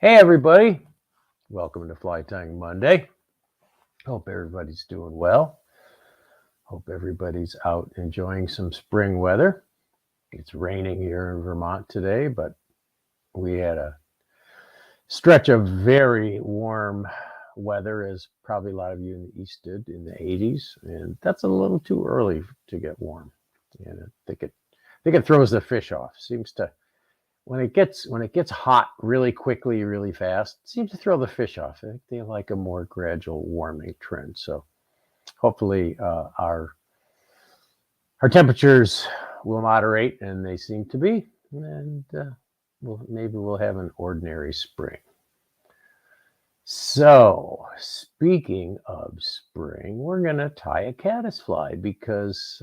Hey everybody, welcome to Fly Tying Monday. Hope everybody's doing well. Hope everybody's out enjoying some spring weather. It's raining here in Vermont today, but we had a stretch of very warm weather, as probably a lot of you in the East did, in the 80s, and that's a little too early to get warm. And I think it throws the fish off. Seems to when it gets hot really quickly, really fast, it seems to throw the fish off. I think they like a more gradual warming trend. So hopefully our temperatures will moderate, and they seem to be, and maybe we'll have an ordinary spring. So speaking of spring, we're going to tie a caddisfly because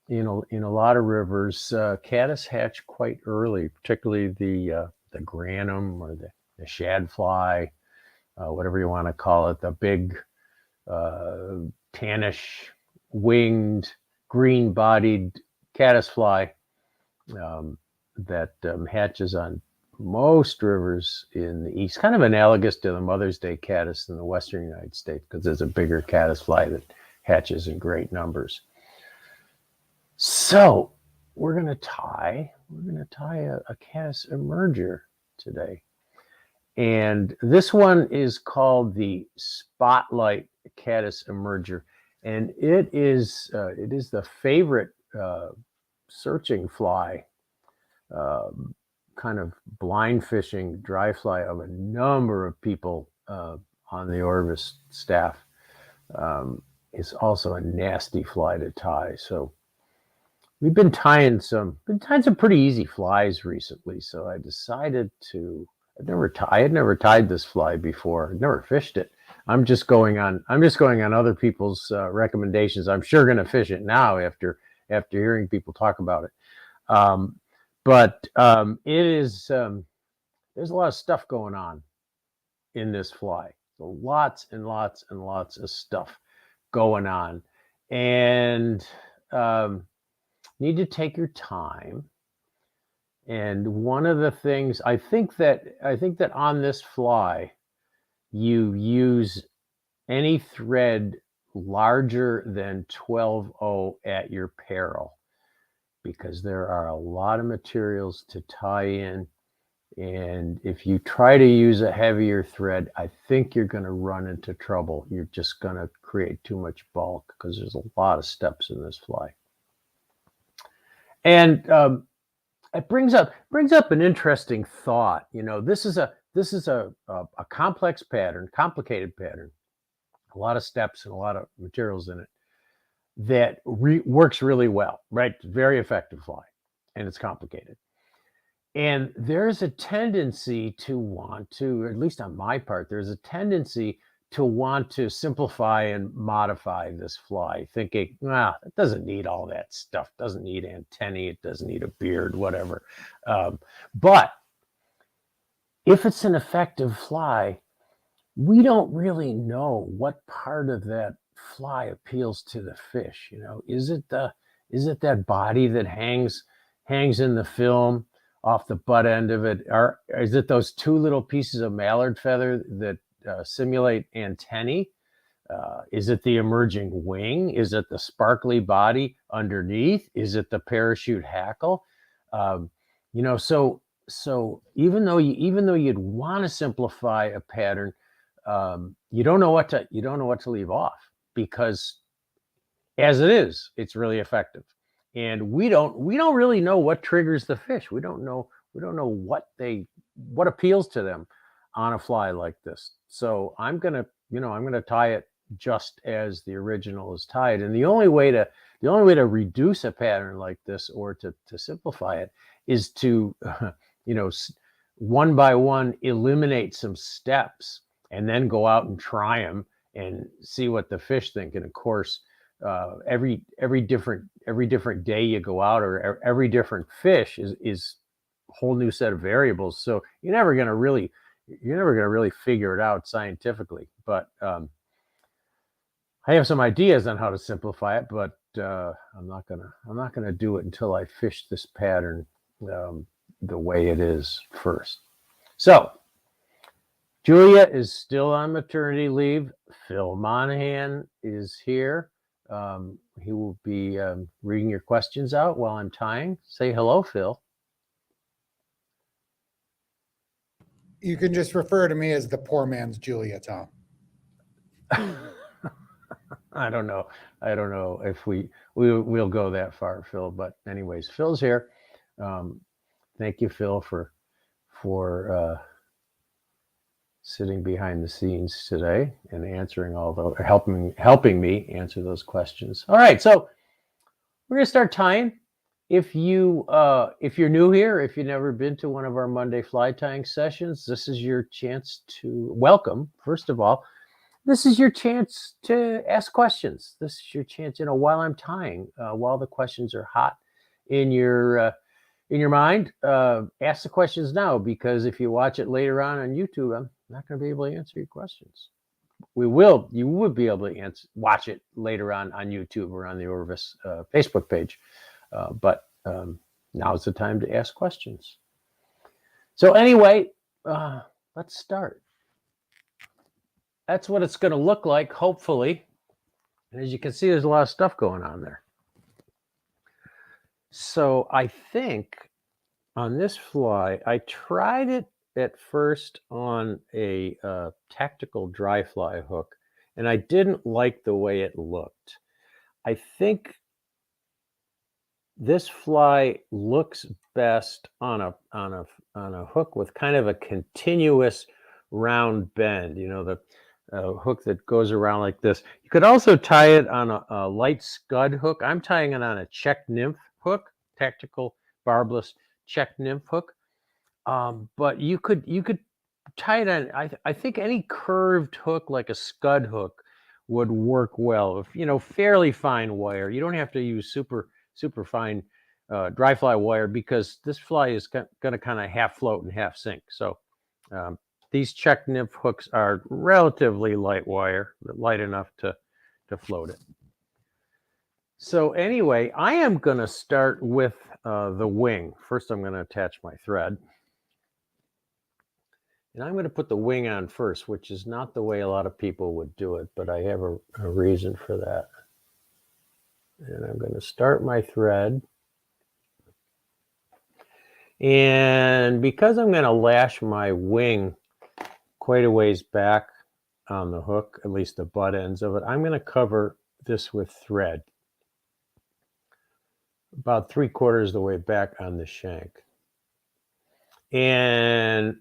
in a lot of rivers, caddis hatch quite early, particularly the granum or the shadfly, whatever you want to call it, the big tannish winged green-bodied caddisfly that hatches on most rivers in the East, kind of analogous to the Mother's Day caddis in the Western United States, because there's a bigger caddisfly that hatches in great numbers. So we're going to tie a caddis emerger today. And this one is called the Spotlight Caddis Emerger. And it is the favorite searching fly, kind of blind fishing dry fly of a number of people on the Orvis staff. It's also a nasty fly to tie. So we've been tying some pretty easy flies recently. So I decided to. I had never tied this fly before. I'd never fished it. I'm just going on other people's recommendations. I'm sure going to fish it now after hearing people talk about it. But it is there's a lot of stuff going on in this fly. So lots and lots and lots of stuff going on, and need to take your time. And one of the things I think that on this fly, you use any thread larger than 12/0 at your peril, because there are a lot of materials to tie in. And if you try to use a heavier thread, I think you're going to run into trouble. You're just going to create too much bulk, because there's a lot of steps in this fly. And it brings up an interesting thought. You know, this is a complex pattern, complicated pattern, a lot of steps and a lot of materials in it that works really well, right? Very effective fly, and it's complicated. And there's a tendency to want to, at least on my part, there's a tendency to want to simplify and modify this fly, thinking, it doesn't need all that stuff, doesn't need antennae, it doesn't need a beard, whatever. But if it's an effective fly, we don't really know what part of that fly appeals to the fish. You know, is it that body that hangs in the film off the butt end of it, or is it those two little pieces of mallard feather that simulate antennae? Is it the emerging wing? Is it the sparkly body underneath? Is it the parachute hackle? You know, so even though you'd want to simplify a pattern, you don't know what to leave off, because as it is, it's really effective. And we don't really know what triggers the fish. We don't know what appeals to them on a fly like this. So I'm gonna tie it just as the original is tied. And the only way to reduce a pattern like this, or to simplify it, is to one by one eliminate some steps, and then go out and try them and see what the fish think. And of course, every different day you go out, or every different fish is a whole new set of variables. So you're never going to really figure it out scientifically. But I have some ideas on how to simplify it, but I'm not gonna do it until I fish this pattern the way it is first. So Julia is still on maternity leave. Phil Monahan is here. He will be reading your questions out while I'm tying. Say hello, Phil. You can just refer to me as the poor man's Julia, Tom. I don't know if we'll go that far, Phil. But anyways, Phil's here. Thank you, Phil, for sitting behind the scenes today and answering helping me answer those questions. All right, so we're gonna start tying. If you're new here, if you've never been to one of our Monday fly tying sessions, this is your chance to welcome. First of all, this is your chance to ask questions. This is your chance, while I'm tying, while the questions are hot in your mind, ask the questions now, because if you watch it later on YouTube, I'm not going to be able to answer your questions. You would be able to watch it later on YouTube or on the Orvis Facebook page. But now's the time to ask questions. So anyway, let's start. That's what it's going to look like, hopefully. And as you can see, there's a lot of stuff going on there. So I think on this fly, I tried it at first on a tactical dry fly hook, and I didn't like the way it looked. I think this fly looks best on a hook with kind of a continuous round bend, the hook that goes around like this. You could also tie it on a light scud hook. I'm tying it on a Czech Nymph hook, tactical barbless Czech Nymph hook. But you could tie it on, I think any curved hook like a scud hook would work well. If fairly fine wire. You don't have to use super fine dry fly wire, because this fly is going to kind of half float and half sink. So these Czech Nymph hooks are relatively light wire, light enough to float it. So anyway, I am going to start with the wing. First, I'm going to attach my thread. And I'm going to put the wing on first, which is not the way a lot of people would do it, but I have a reason for that. And I'm going to start my thread. And because I'm going to lash my wing quite a ways back on the hook, at least the butt ends of it, I'm going to cover this with thread about 3/4 of the way back on the shank. And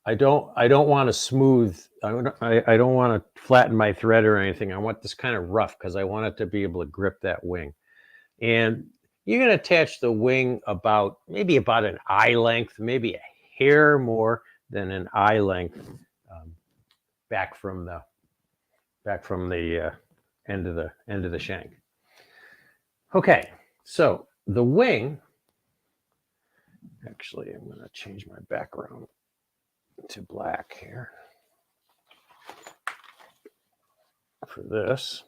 I don't want to smooth. I don't want to flatten my thread or anything. I want this kind of rough, because I want it to be able to grip that wing. And you're going to attach the wing maybe about an eye length, maybe a hair more than an eye length, back from the end of the shank. Okay, so the wing. Actually, I'm going to change my background to black here for this.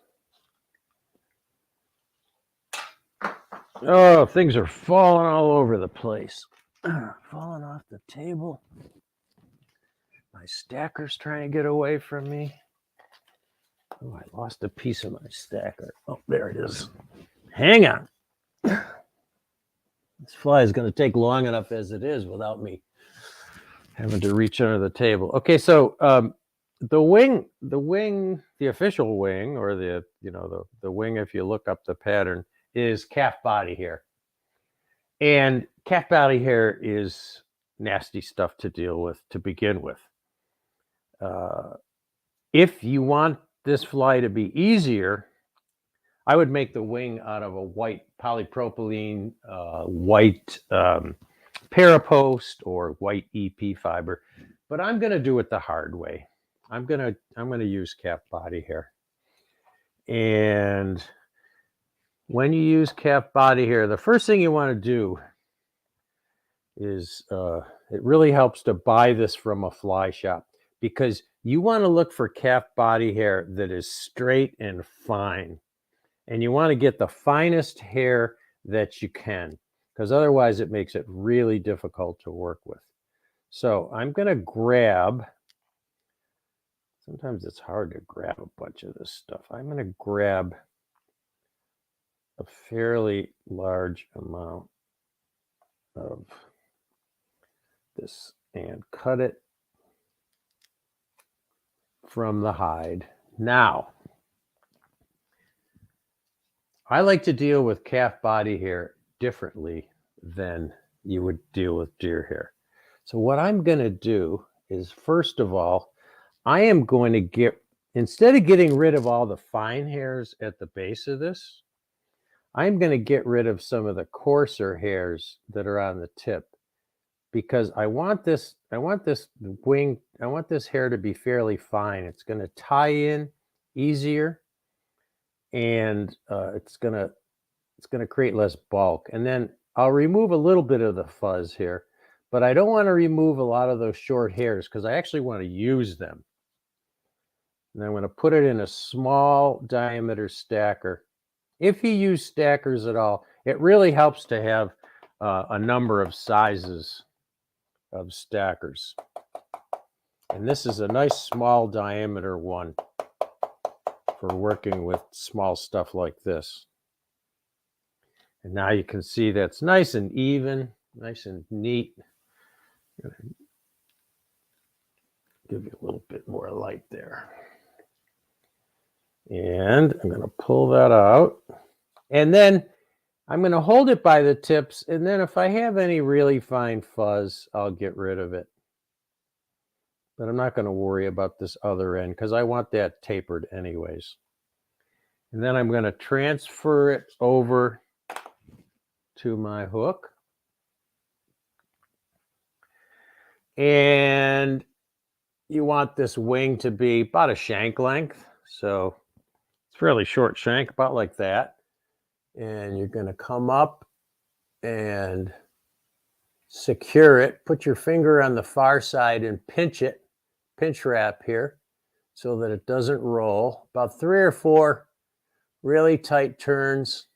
Oh, things are falling all over the place. Falling off the table. My stacker's trying to get away from me. Oh, I lost a piece of my stacker. Oh, there it is. Hang on. This fly is going to take long enough as it is without me having to reach under the table. Okay, so the wing, the official wing, or the wing, if you look up the pattern, is calf body hair. And calf body hair is nasty stuff to deal with to begin with. If you want this fly to be easier, I would make the wing out of a white polypropylene, white parapost, or white EP fiber. But I'm going to do it the hard way. I'm going to use calf body hair. And when you use calf body hair, the first thing you want to do is it really helps to buy this from a fly shop, because you want to look for calf body hair that is straight and fine. And you want to get the finest hair that you can, because otherwise it makes it really difficult to work with. So I'm going to grab Sometimes it's hard to grab a bunch of this stuff. I'm going to grab a fairly large amount of this and cut it from the hide. Now, I like to deal with calf body hair differently than you would deal with deer hair. So what I'm going to do is, first of all, I am going to get, instead of getting rid of all the fine hairs at the base of this, I'm going to get rid of some of the coarser hairs that are on the tip, because I want this wing, I want this hair to be fairly fine. It's going to tie in easier, and it's going to create less bulk. And then I'll remove a little bit of the fuzz here, but I don't want to remove a lot of those short hairs because I actually want to use them. And I'm going to put it in a small diameter stacker. If you use stackers at all, it really helps to have a number of sizes of stackers. And this is a nice small diameter one for working with small stuff like this. And now you can see that's nice and even, nice and neat. Give you a little bit more light there. And I'm going to pull that out. And then I'm going to hold it by the tips. And then if I have any really fine fuzz, I'll get rid of it. But I'm not going to worry about this other end because I want that tapered anyways. And then I'm going to transfer it over to my hook. And you want this wing to be about a shank length. So it's fairly short shank, about like that. And you're going to come up and secure it. Put your finger on the far side and pinch it, pinch wrap here so that it doesn't roll. About 3 or 4 really tight turns.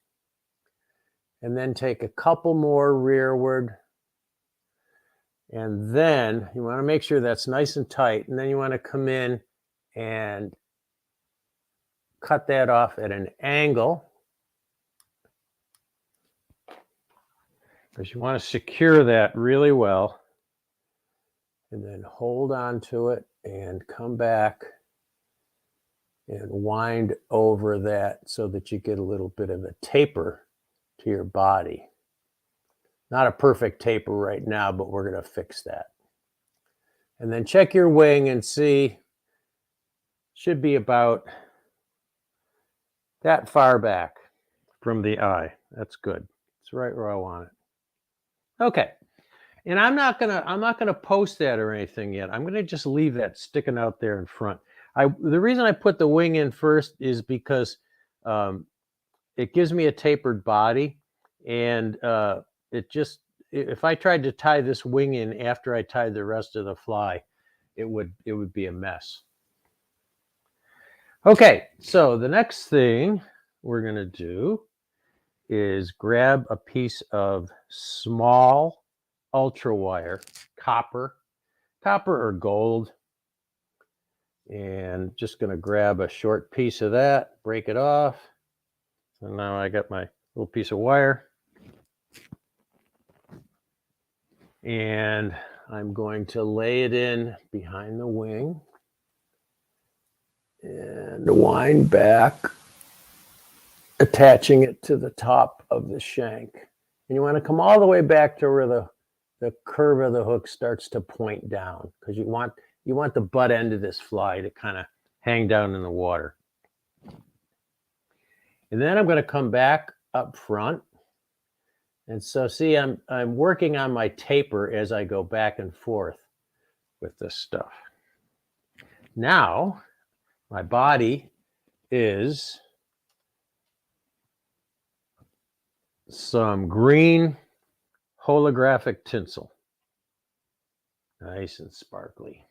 And then take a couple more rearward. And then you want to make sure that's nice and tight. And then you want to come in and cut that off at an angle, because you want to secure that really well. And then hold on to it and come back and wind over that so that you get a little bit of a taper to your body. Not a perfect taper right now, but we're going to fix that. And then check your wing and see, should be about that far back from the eye. That's good. It's right where I want it. Okay. And I'm not gonna post that or anything yet. I'm gonna just leave that sticking out there in front. The reason I put the wing in first is because it gives me a tapered body, and if I tried to tie this wing in after I tied the rest of the fly, it would be a mess. Okay, so the next thing we're going to do is grab a piece of small ultra wire, copper or gold, and just going to grab a short piece of that, break it off. So now I got my little piece of wire, and I'm going to lay it in behind the wing and wind back, attaching it to the top of the shank. And you want to come all the way back to where the curve of the hook starts to point down, because you want the butt end of this fly to kind of hang down in the water. And then I'm going to come back up front. And so see, I'm working on my taper as I go back and forth with this stuff. Now, my body is some green holographic tinsel. Nice and sparkly.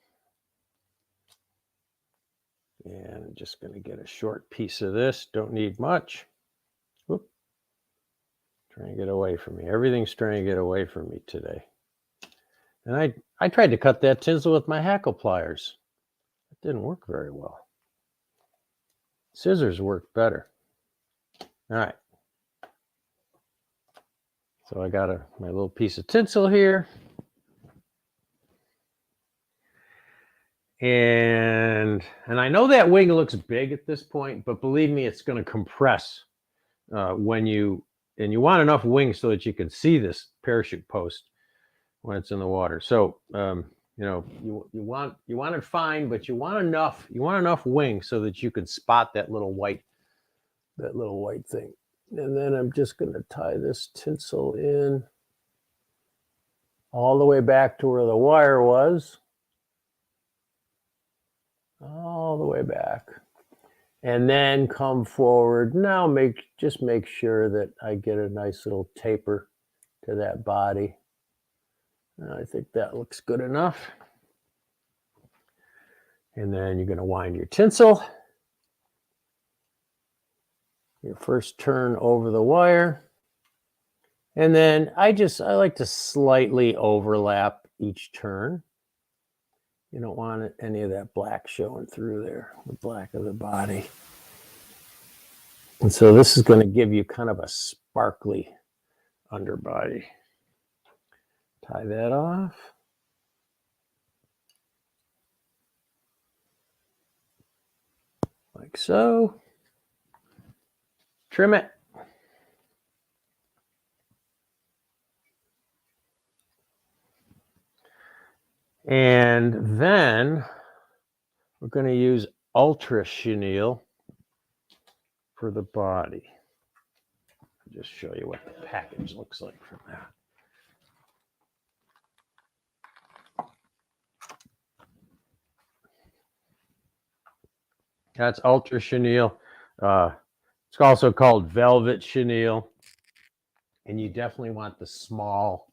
And I'm just going to get a short piece of this. Don't need much. Whoop. Trying to get away from me. Everything's trying to get away from me today. And I tried to cut that tinsel with my Hackle pliers. didn't work very well. Scissors worked better. All right. So I got my little piece of tinsel here. And I know that wing looks big at this point, but believe me, it's going to compress when you want enough wing so that you can see this parachute post when it's in the water. So you know, you want it fine, but you want enough wing so that you can spot that little white thing. And then I'm just going to tie this tinsel in all the way back to where the wire was. All the way back. And then come forward. Now just make sure that I get a nice little taper to that body. I think that looks good enough. And then you're going to wind your tinsel. Your first turn over the wire. And then I like to slightly overlap each turn. You don't want any of that black showing through there, the black of the body. And so this is going to give you kind of a sparkly underbody. Tie that off. Like so. Trim it. And then we're going to use ultra chenille for the body. I'll just show you what the package looks like from that. That's ultra chenille. It's also called velvet chenille. And you definitely want the small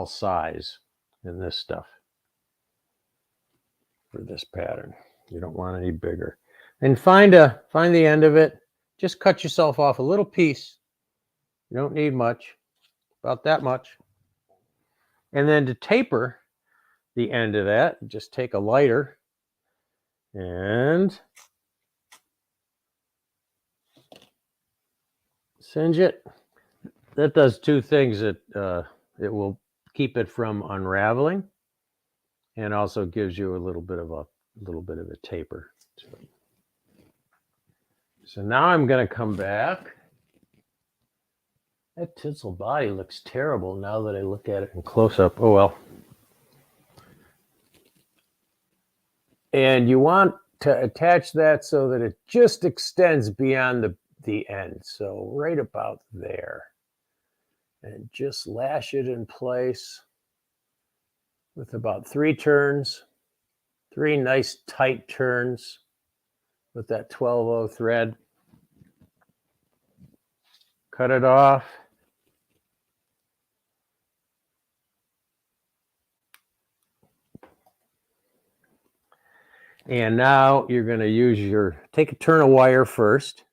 size in this stuff for this pattern. You don't want any bigger. And find the end of it. Just cut yourself off a little piece. You don't need much, about that much. And then to taper the end of that, just take a lighter and singe it. That does two things. It will keep it from unraveling, and also gives you a little bit of a taper. So now I'm going to come back. That tinsel body looks terrible now that I look at it in close up. Oh well. And you want to attach that so that it just extends beyond the end. So right about there. And just lash it in place with about 3 turns, 3 nice tight turns with that 12-0 thread. Cut it off. And now you're going to take a turn of wire first,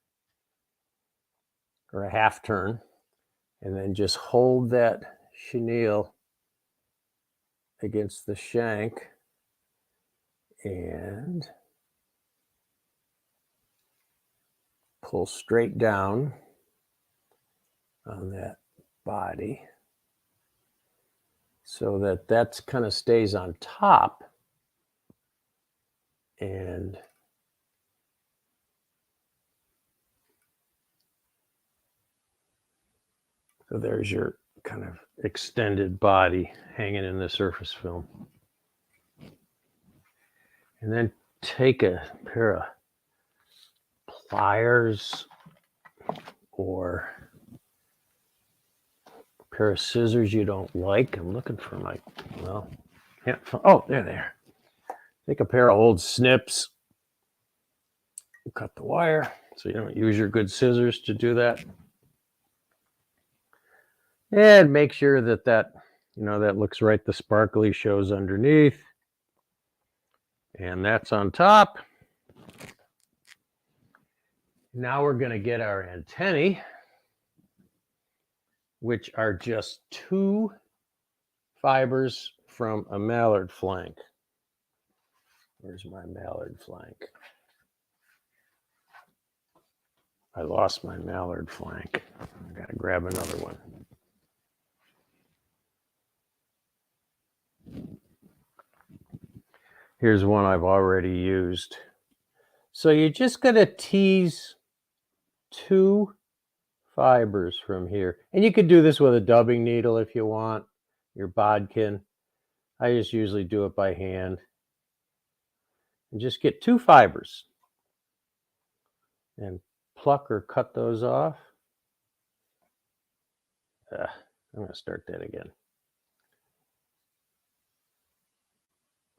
or a half turn, and then just hold that chenille against the shank and pull straight down on that body so that kind of stays on top. And so there's your kind of extended body hanging in the surface film. And then take a pair of pliers or a pair of scissors you don't like. I'm looking for oh, they're there. Take a pair of old snips. Cut the wire so you don't use your good scissors to do that. And make sure that looks right. The sparkly shows underneath. And that's on top. Now we're going to get our antennae, which are just 2 fibers from a mallard flank. Where's my mallard flank? I lost my mallard flank. I gotta grab another one. Here's one I've already used. So you're just gonna tease 2 fibers from here. And you could do this with a dubbing needle if you want, your bodkin. I just usually do it by hand. And just get 2 fibers and pluck or cut those off. I'm going to start that again.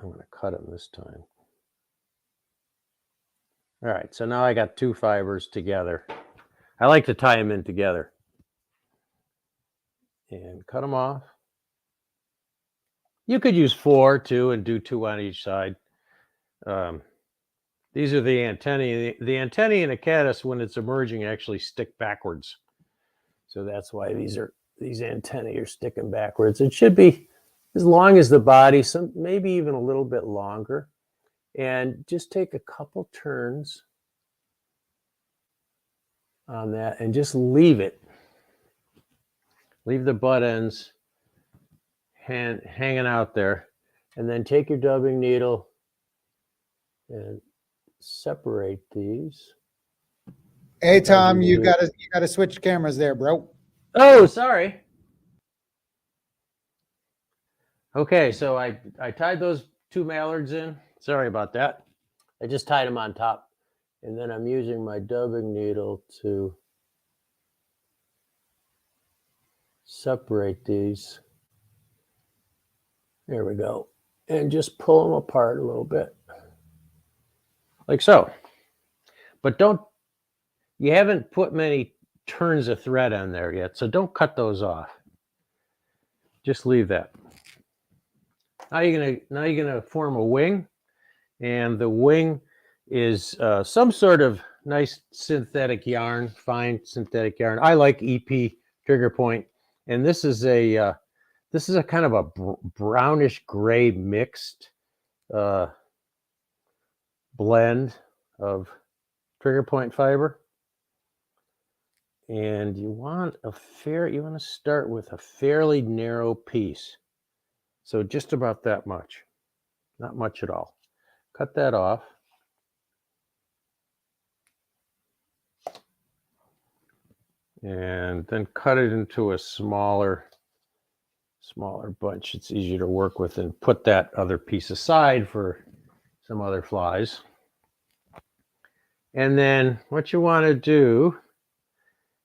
I'm going to cut them this time. All right, so now I got 2 fibers together. I like to tie them in together. And cut them off. You could use 4 too and do 2 on each side. These are the antennae. The antennae in a caddis, when it's emerging, actually stick backwards. So that's why these antennae are sticking backwards. It should be as long as the body, maybe even a little bit longer. And just take a couple turns on that and just leave it. Leave the butt ends hanging out there. And then take your dubbing needle and separate these. Hey Tom, you gotta switch cameras there, bro. Oh, sorry. Okay, so I tied those 2 mallards in. Sorry about that. I just tied them on top. And then I'm using my dubbing needle to separate these. There we go. And just pull them apart a little bit. Like so. But you haven't put many turns of thread on there yet, so don't cut those off. Just leave that. Now you're gonna form a wing, and the wing is some sort of nice synthetic yarn, fine synthetic yarn. I like EP trigger point, and this is a kind of a brownish gray mixed blend of trigger point fiber. And you want to start with a fairly narrow piece. So just about that much, not much at all. Cut that off. And then cut it into a smaller bunch. It's easier to work with, and put that other piece aside for some other flies. And then what you want to do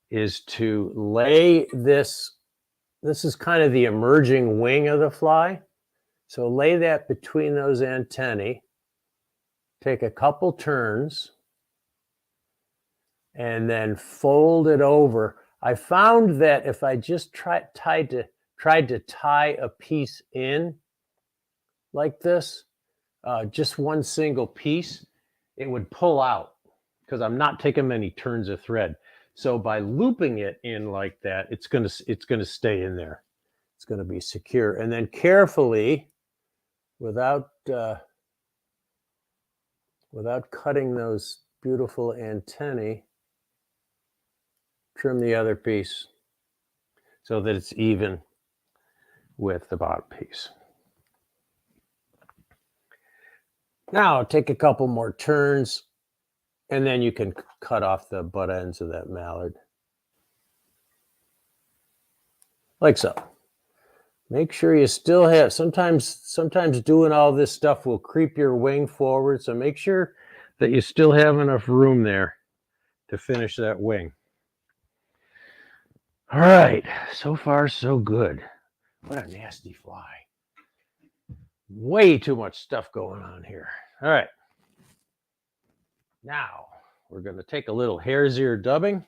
is to lay this is kind of the emerging wing of the fly. So lay that between those antennae, take a couple turns, and then fold it over. I found that if I just tried to tie a piece in like this, just one single piece, it would pull out because I'm not taking many turns of thread. So by looping it in like that, it's gonna stay in there. It's gonna be secure. And then carefully, without cutting those beautiful antennae, trim the other piece so that it's even with the bottom piece. Now take a couple more turns, and then you can cut off the butt ends of that mallard. Like so. Make sure you still have, sometimes doing all this stuff will creep your wing forward, so make sure that you still have enough room there to finish that wing. All right, so far so good. What a nasty fly. Way too much stuff going on here. All right. Now, we're going to take a little hare's ear dubbing.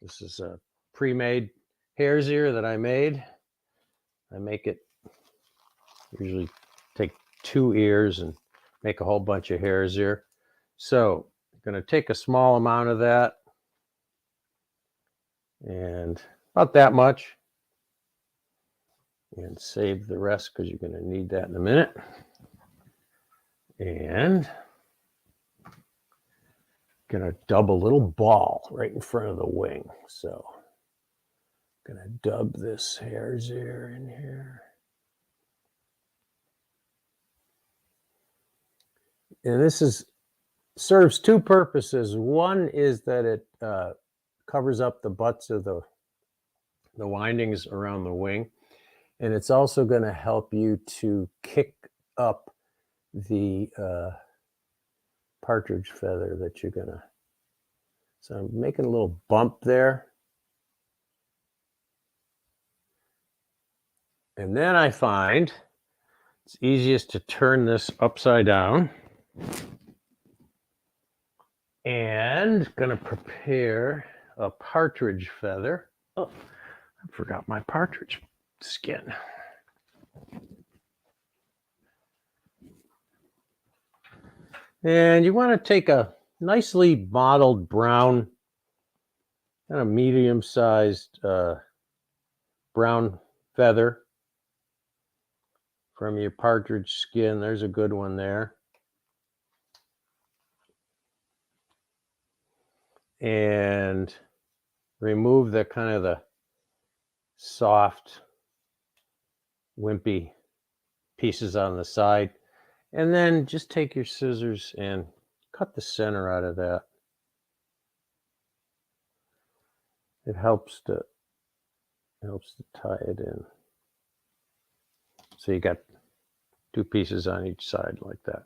This is a pre-made hare's ear that I made. I make it, usually take 2 ears and make a whole bunch of hare's ear. So I'm going to take a small amount of that, and about that much, and save the rest because you're going to need that in a minute. And gonna dub a little ball right in front of the wing. So gonna dub this hare's ear in here. And this serves two purposes. One is that it covers up the butts of the windings around the wing. And it's also going to help you to kick up the partridge feather that you're going to. So I'm making a little bump there. And then I find it's easiest to turn this upside down. And going to prepare a partridge feather. Oh, I forgot my partridge skin. And you want to take a nicely mottled brown, kind of medium-sized brown feather from your partridge skin. There's a good one there. And remove the kind of the soft, wimpy pieces on the side. And then just take your scissors and cut the center out of that. It helps to tie it in. So you got two pieces on each side like that.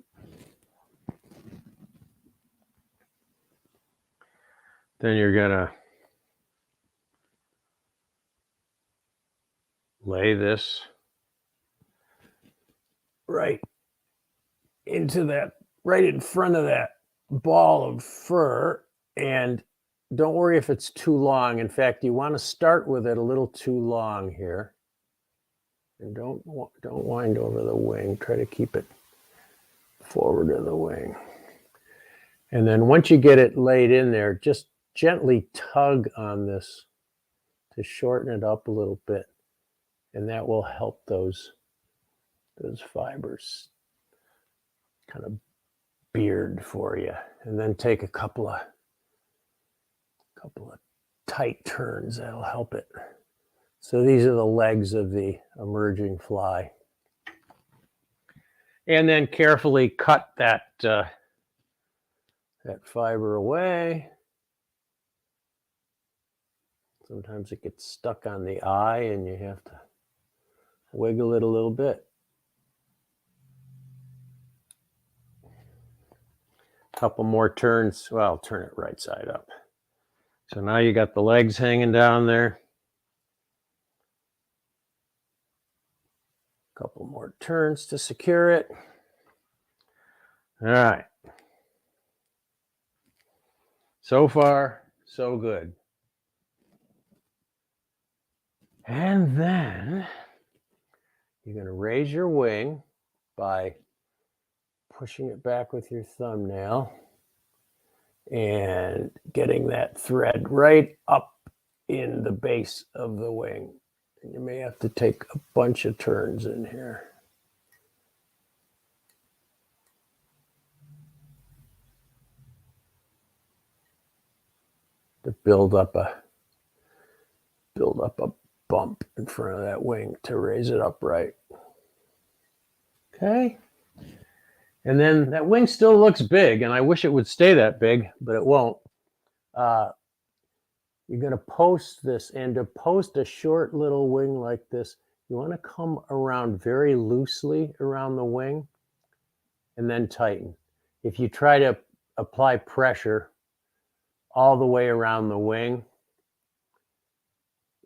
Then you're gonna lay this right into that, right in front of that ball of fur. And don't worry if it's too long. In fact, you want to start with it a little too long here. And don't wind over the wing. Try to keep it forward of the wing. And then once you get it laid in there, just gently tug on this to shorten it up a little bit. And that will help those fibers kind of beard for you. And then take a couple of tight turns. That'll help it. So these are the legs of the emerging fly. And then carefully cut that fiber away. Sometimes it gets stuck on the eye and you have to wiggle it a little bit. Couple more turns. Well, I'll turn it right side up. So now you got the legs hanging down there. Couple more turns to secure it. All right. So far, so good. And then you're going to raise your wing by pushing it back with your thumbnail and getting that thread right up in the base of the wing. And you may have to take a bunch of turns in here. To build up a bump in front of that wing to raise it upright. Okay. And then that wing still looks big, and I wish it would stay that big, but it won't. You're going to post this, and to post a short little wing like this, you want to come around very loosely around the wing and then tighten. If you try to apply pressure all the way around the wing,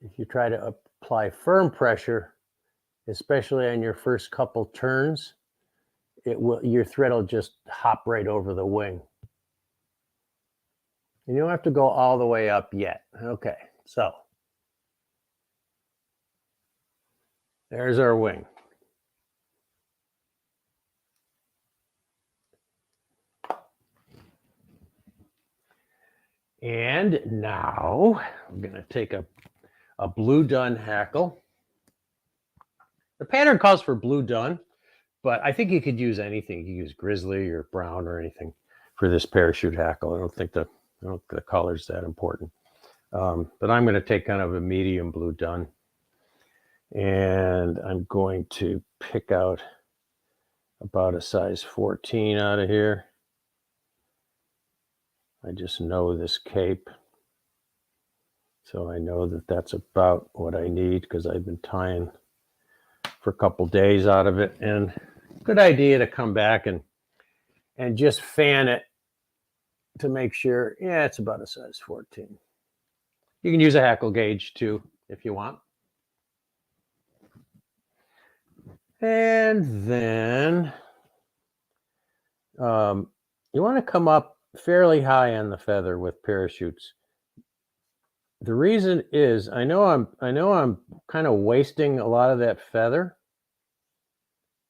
if you try to apply firm pressure, especially on your first couple turns, your thread will just hop right over the wing. And you don't have to go all the way up yet. Okay, so there's our wing. And now I'm going to take a blue dun hackle. The pattern calls for blue dun, But I think you could use anything. You could use grizzly or brown or anything for this parachute hackle. I don't think the color's that important. But I'm going to take kind of a medium blue dun. And I'm going to pick out about a size 14 out of here. I just know this cape. So I know that that's about what I need because I've been tying for a couple days out of it. And good idea to come back and just fan it to make sure, yeah, it's about a size 14. You can use a hackle gauge too if you want. And then you want to come up fairly high on the feather with parachutes. The reason is I know I'm kind of wasting a lot of that feather.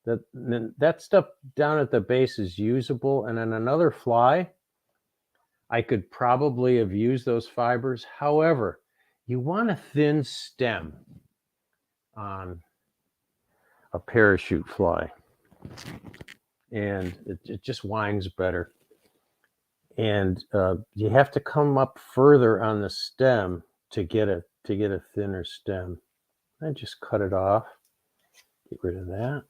That stuff down at the base is usable, and on another fly, I could probably have used those fibers. However, you want a thin stem on a parachute fly, and it just winds better. And you have to come up further on the stem to get a thinner stem. I just cut it off. Get rid of that.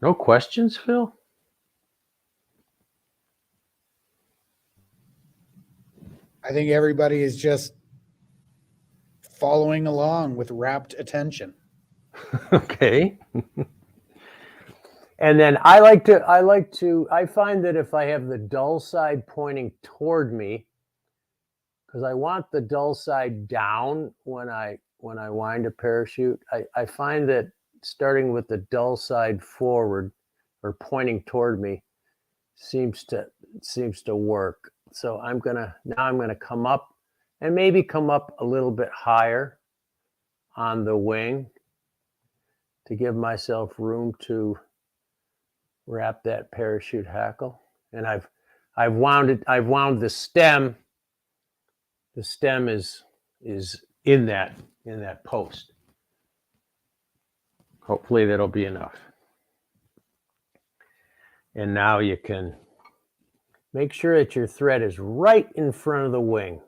No questions, Phil? I think everybody is just following along with rapt attention. Okay. And then I find that if I have the dull side pointing toward me, because I want the dull side down when I wind a parachute, I find that starting with the dull side forward or pointing toward me seems to work. So I'm gonna come up and maybe come up a little bit higher on the wing to give myself room to wrap that parachute hackle. And I've wound the stem. The stem is in that post. Hopefully that'll be enough. And now you can make sure that your thread is right in front of the wing.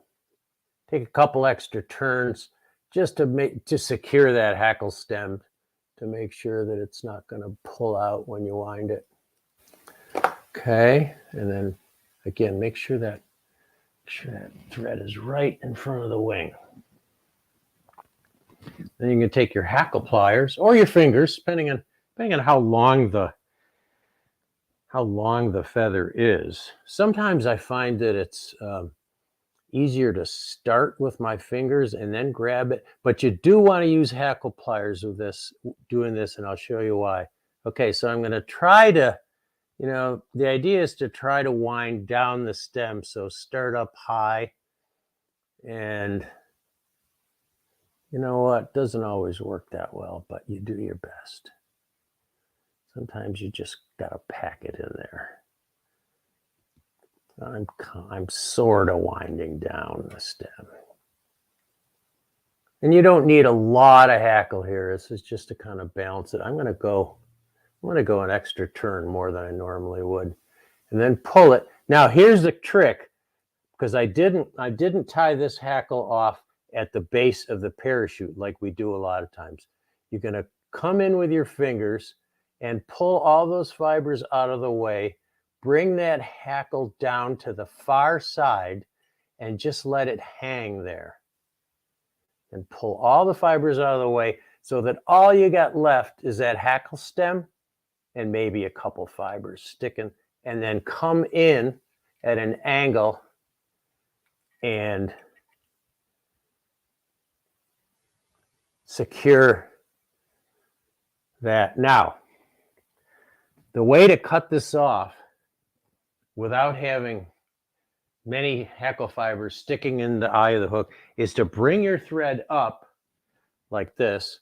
Take a couple extra turns just to secure that hackle stem, to make sure that it's not going to pull out when you wind it. Okay, and then again, make sure that thread is right in front of the wing. Then you can take your hackle pliers or your fingers, depending on how long the feather is. Sometimes I find that it's easier to start with my fingers and then grab it, but you do want to use hackle pliers with doing this, and I'll show you why. Okay, so I'm going to try to, the idea is to try to wind down the stem. So start up high, and you know what? Doesn't always work that well, but you do your best. Sometimes you just got to pack it in there. I'm sort of winding down the stem. And you don't need a lot of hackle here. This is just to kind of balance it. I'm going to go an extra turn more than I normally would, and then pull it. Now here's the trick, because I didn't tie this hackle off at the base of the parachute like we do a lot of times. You're going to come in with your fingers and pull all those fibers out of the way, bring that hackle down to the far side, and just let it hang there. And pull all the fibers out of the way so that all you got left is that hackle stem and maybe a couple fibers sticking, and then come in at an angle and secure that. Now, the way to cut this off without having many hackle fibers sticking in the eye of the hook is to bring your thread up like this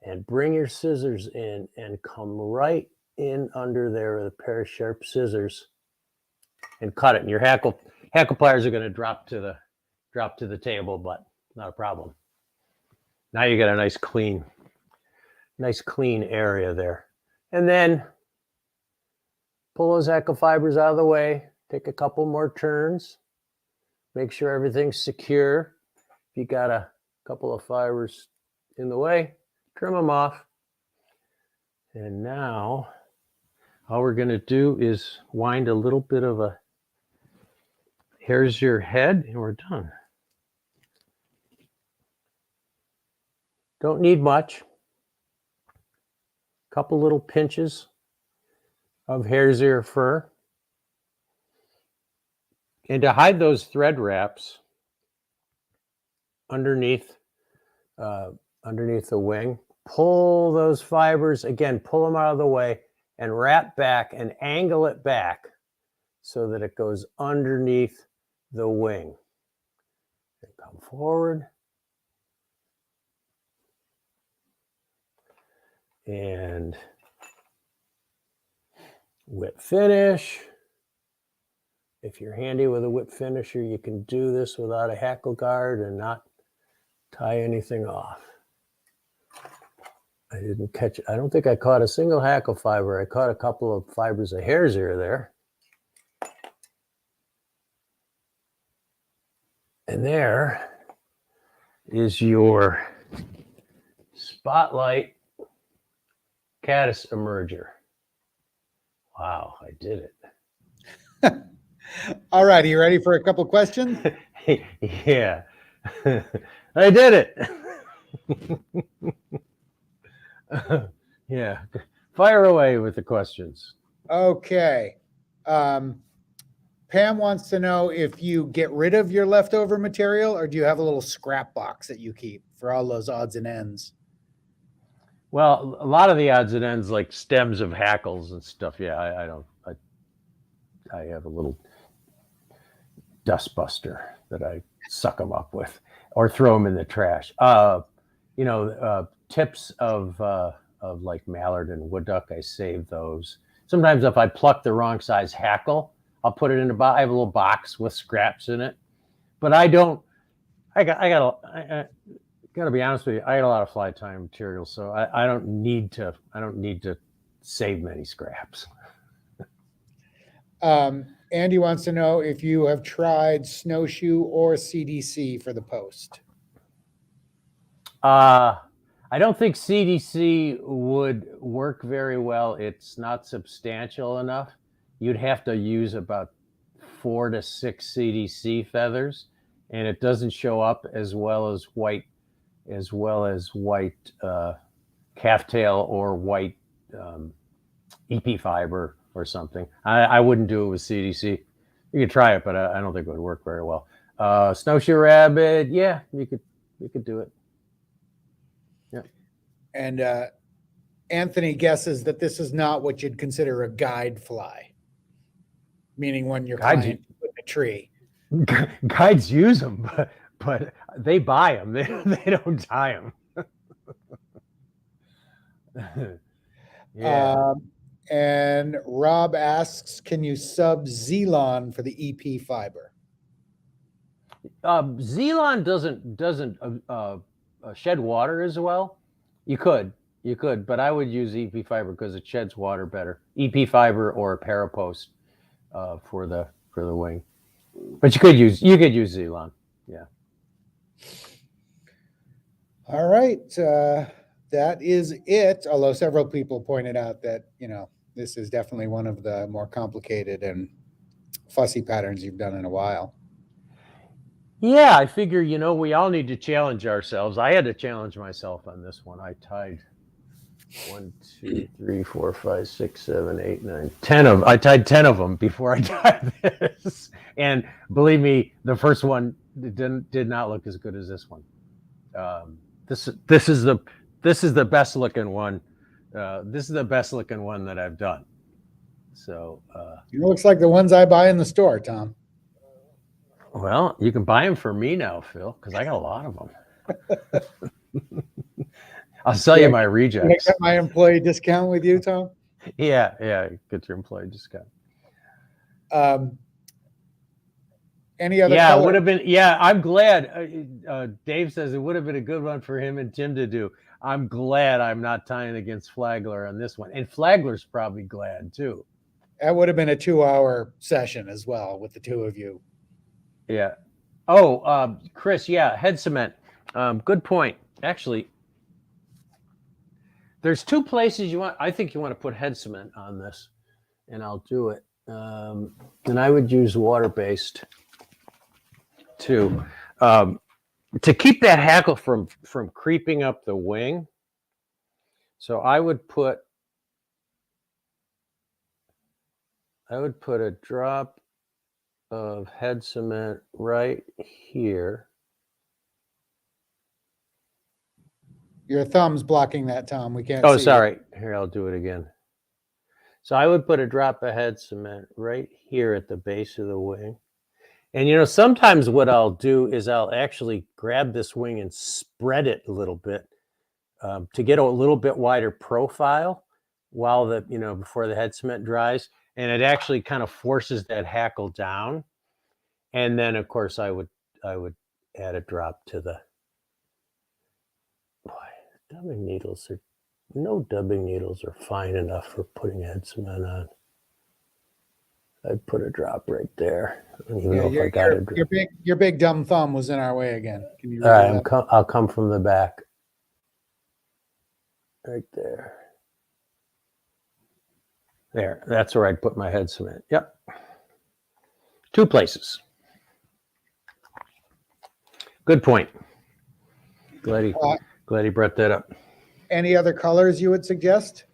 and bring your scissors in and come right in under there with a pair of sharp scissors and cut it. And your hackle pliers are going to drop to the table, but not a problem. Now you got a nice clean nice clean area there. And then pull those hackle fibers out of the way. Take a couple more turns. Make sure everything's secure. If you got a couple of fibers in the way, trim them off. And now all we're going to do is wind a little bit of a here's your head, and we're done. Don't need much. Couple little pinches of hare's ear fur. And to hide those thread wraps underneath the wing, pull those fibers, again, pull them out of the way and wrap back and angle it back so that it goes underneath the wing. And come forward. And whip finish. If you're handy with a whip finisher, you can do this without a hackle guard and not tie anything off. I didn't catch, I don't think I caught a single hackle fiber. I caught a couple of fibers of hare's ear there. And there is your spotlight caddis emerger. Wow, I did it. All right, are you ready for a couple questions? Yeah, I did it. Yeah, fire away with the questions. Okay. Pam wants to know if you get rid of your leftover material or do you have a little scrap box that you keep for all those odds and ends? Well, a lot of the odds and ends, like stems of hackles and stuff. Yeah, I have a little dust buster that I suck them up with, or throw them in the trash. Tips of like mallard and wood duck, I save those. Sometimes if I pluck the wrong size hackle, I'll put it in a box. I have a little box with scraps in it, but I don't. I gotta be honest with you. I got a lot of fly tying material, so I don't need to. I don't need to save many scraps. Andy wants to know if you have tried snowshoe or CDC for the post. I don't think CDC would work very well. It's not substantial enough. You'd have to use about 4 to 6 CDC feathers, and it doesn't show up as well as white calftail or white EP fiber or something. I wouldn't do it with CDC. You could try it, but I don't think it would work very well. Snowshoe rabbit, yeah, you could do it. Yeah. And Anthony guesses that this is not what you'd consider a guide fly, meaning when you're client with a tree. Guides use them, but they buy them. They don't tie them. Yeah. And Rob asks, can you sub Zelon for the EP fiber? Zelon doesn't shed water as well. You could, but I would use EP fiber because it sheds water better. EP fiber or a parapost for the wing. But you could use Zelon. Yeah. All right. That is it. Although several people pointed out that, this is definitely one of the more complicated and fussy patterns you've done in a while. Yeah, I figure, we all need to challenge ourselves. I had to challenge myself on this one. I tied 1, 2, 3, 4, 5, 6, 7, 8, 9, 10 of. I tied 10 of them before I tied this. And believe me, the first one did not look as good as this one. This is the best looking one. This is the best looking one that I've done. So it looks like the ones I buy in the store, Tom. Well, you can buy them for me now, Phil, because I got a lot of them. I'll sell you my rejects. Can I get my employee discount with you, Tom? Yeah, get your employee discount. Any other? Yeah, color? it would have been. Yeah, I'm glad. Dave says it would have been a good one for him and Tim to do. I'm glad I'm not tying against Flagler on this one. And Flagler's probably glad too. That would have been a 2-hour session as well with the two of you. Yeah. Oh, Chris, yeah, head cement. Good point. Actually, there's two places I think you want to put head cement on this, and I'll do it. And I would use water-based too. To keep that hackle from creeping up the wing. So I would put a drop of head cement right here. Your thumb's blocking that, Tom. We can't Oh, see sorry. Here, I'll do it again. So I would put a drop of head cement right here at the base of the wing. And, sometimes what I'll do is I'll actually grab this wing and spread it a little bit to get a little bit wider profile while before the head cement dries. And it actually kind of forces that hackle down. And then, of course, I would add a drop to the. Boy, no dubbing needles are fine enough for putting head cement on. I'd put a drop right there. I don't even know if I got it. Your big dumb thumb was in our way again. Can you? All right, I'll come from the back. Right there. There. That's where I'd put my head cement. Yep. Two places. Good point. Glad he brought that up. Any other colors you would suggest?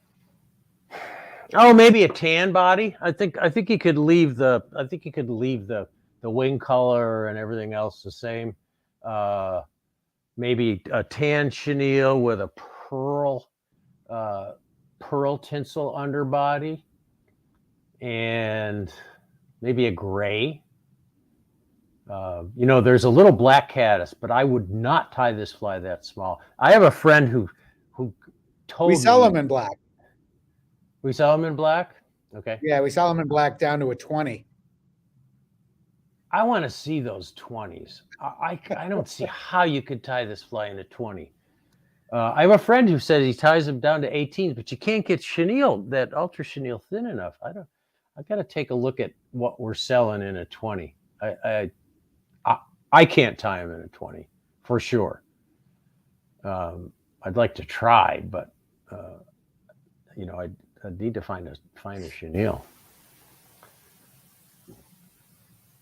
Oh, maybe a tan body. I think you could leave the wing color and everything else the same. Maybe a tan chenille with a pearl tinsel underbody, and maybe a gray. There's a little black caddis, but I would not tie this fly that small. I have a friend who told me. We sell them in black. We sell them in black? Okay. Yeah, we sell them in black down to a 20. I want to see those 20s. I don't see how you could tie this fly in a 20. I have a friend who says he ties them down to 18s, but you can't get chenille, that ultra chenille thin enough. I got to take a look at what we're selling in a 20. I can't tie them in a 20 for sure. I'd like to try, but I'd need to find a chenille.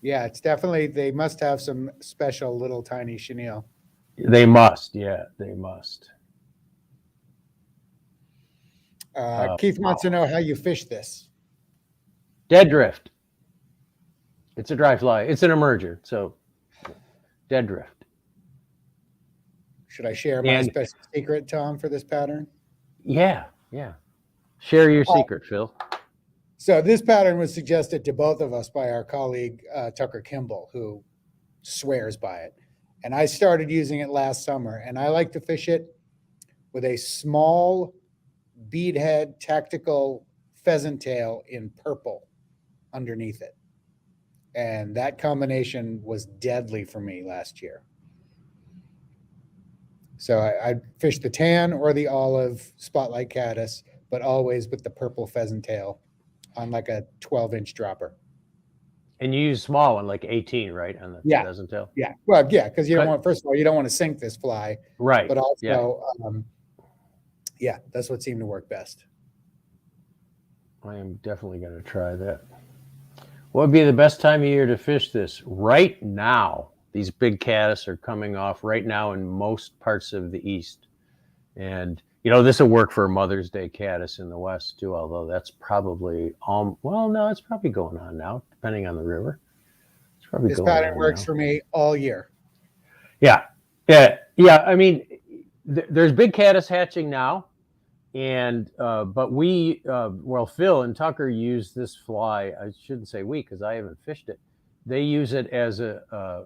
Yeah, it's definitely, they must have some special little tiny chenille. They must, yeah, they must. Keith wants to know how you fish this. Dead drift. It's a dry fly. It's an emerger, so dead drift. Should I share my special secret, Tom, for this pattern? Yeah. Share your secret, Phil. So this pattern was suggested to both of us by our colleague, Tucker Kimball, who swears by it. And I started using it last summer, and I like to fish it with a small beadhead tactical pheasant tail in purple underneath it. And that combination was deadly for me last year. So I fished the tan or the olive spotlight caddis, but always with the purple pheasant tail on like a 12-inch dropper. And you use small one, like 18, right? On the pheasant tail? Yeah. Well, yeah, because you don't want, first of all, you don't want to sink this fly. Right. But also, that's what seemed to work best. I am definitely going to try that. What would be the best time of year to fish this? Right now. These big caddis are coming off right now in most parts of the east. And, this will work for a Mother's Day caddis in the west too, although that's probably, it's probably going on now, depending on the river. It's probably this pattern works for me all year. Yeah. I mean, there's big caddis hatching now. And, but Phil and Tucker use this fly. I shouldn't say we, because I haven't fished it. They use it as an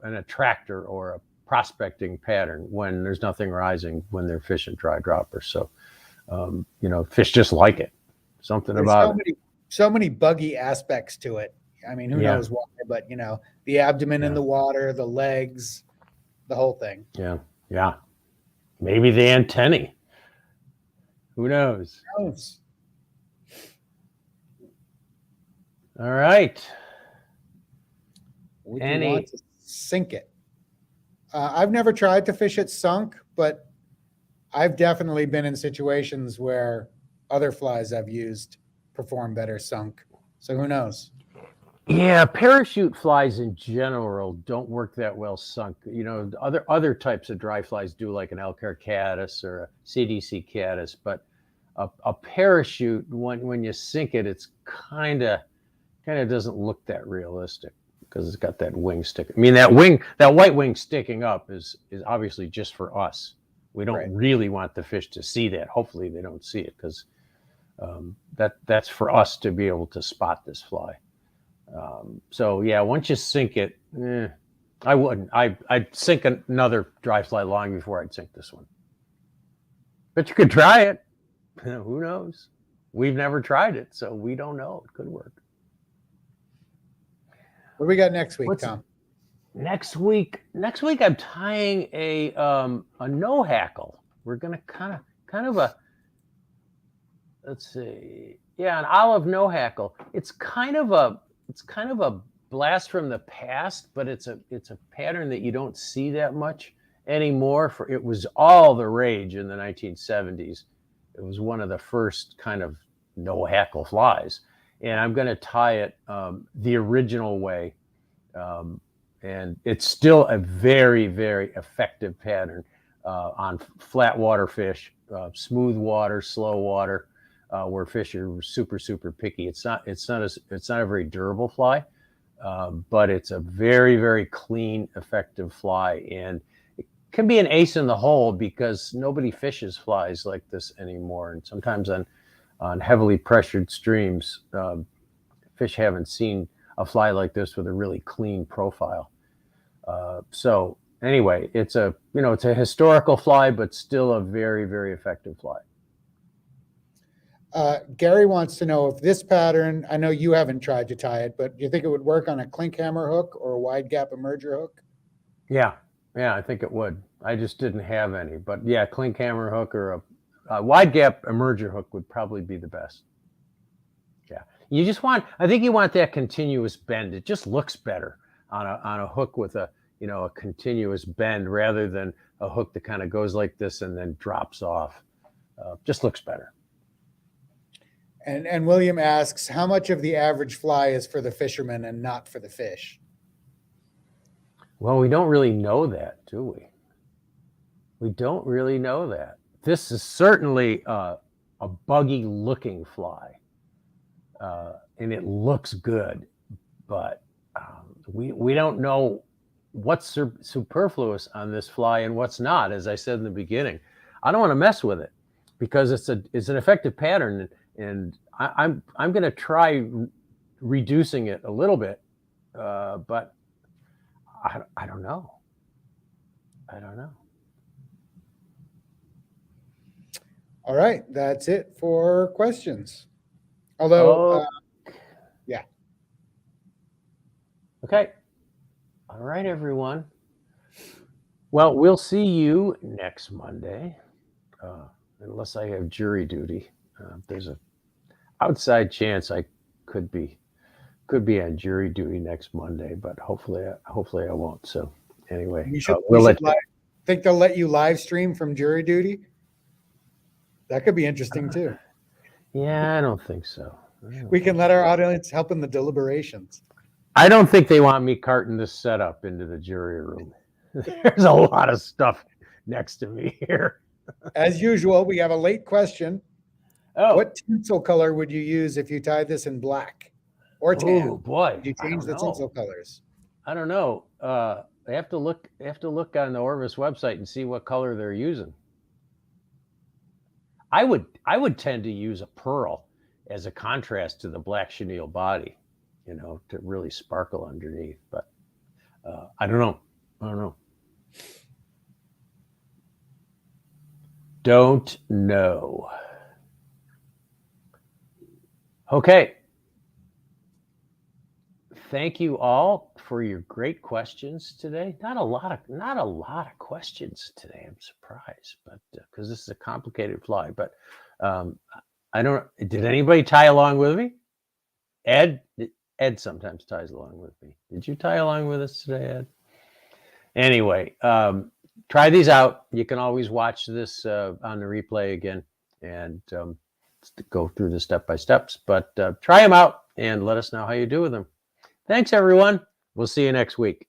attractor or a prospecting pattern when there's nothing rising, when they're fishing dry droppers. So, fish just like it. So many buggy aspects to it. I mean, who knows why, but the abdomen in the water, the legs, the whole thing. Yeah. Maybe the antennae. Who knows? knows? All right. Would you want to sink it? I've never tried to fish it sunk, but I've definitely been in situations where other flies I've used perform better sunk. So who knows? Yeah, parachute flies in general don't work that well sunk. You know, other types of dry flies do, like an Elcar caddis or a CDC caddis, but a parachute, when you sink it, it's kind of doesn't look that realistic because it's got that wing stick. I mean, that white wing sticking up is obviously just for us. We don't really want the fish to see that. Hopefully they don't see it, because that's for us to be able to spot this fly. So yeah, once you sink it, I wouldn't. I'd sink another dry fly long before I'd sink this one. But you could try it. Who knows? We've never tried it, so we don't know. It could work. What do we got next week, Tom? Next week, I'm tying a no hackle. We're gonna kind of a, let's see, yeah, an olive no hackle. It's kind of a blast from the past, but it's a pattern that you don't see that much anymore. It was all the rage in the 1970s. It was one of the first kind of no hackle flies, and I'm going to tie it the original way, and it's still a very, very effective pattern on flat water fish, smooth water, slow water, where fish are super picky. It's not a very durable fly, but it's a very, very clean, effective fly, and it can be an ace in the hole because nobody fishes flies like this anymore. And sometimes on heavily pressured streams, fish haven't seen a fly like this with a really clean profile. So anyway, it's a historical fly, but still a very, very effective fly. Gary wants to know if this pattern, I know you haven't tried to tie it, but do you think it would work on a clink hammer hook or a wide gap emerger hook? Yeah, I think it would. I just didn't have any, but yeah, clink hammer hook or a wide gap emerger hook would probably be the best. Yeah, I think you want that continuous bend. It just looks better on a hook with a continuous bend rather than a hook that kind of goes like this and then drops off. Just looks better. And William asks, how much of the average fly is for the fisherman and not for the fish? Well, we don't really know that, do we? We don't really know that. This is certainly a buggy looking fly, and it looks good, but we don't know what's superfluous on this fly and what's not. As I said in the beginning, I don't want to mess with it because it's an effective pattern. And I'm going to try reducing it a little bit, but I don't know. All right, that's it for questions. Although, yeah. Okay. All right, everyone. Well, we'll see you next Monday, unless I have jury duty. There's an outside chance I could be on jury duty next Monday, but hopefully I won't. So anyway, think they'll let you live stream from jury duty? That could be interesting too. Yeah, I don't think so. We can let our audience help in the deliberations. I don't think they want me carting this setup into the jury room. There's a lot of stuff next to me here. As usual, we have a late question. Oh. What tinsel color would you use if you tied this in black or tan? Oh boy! Would you change the tinsel colors? I don't know. They have to look on the Orvis website and see what color they're using. I would tend to use a pearl as a contrast to the black chenille body, to really sparkle underneath. But I don't know. Don't know. Okay. Thank you all for your great questions today. Not a lot of questions today. I'm surprised, but because this is a complicated fly. But I don't. Did anybody tie along with me? Ed sometimes ties along with me. Did you tie along with us today, Ed? Anyway, try these out. You can always watch this on the replay again and go through the step-by-steps. But try them out and let us know how you do with them. Thanks, everyone. We'll see you next week.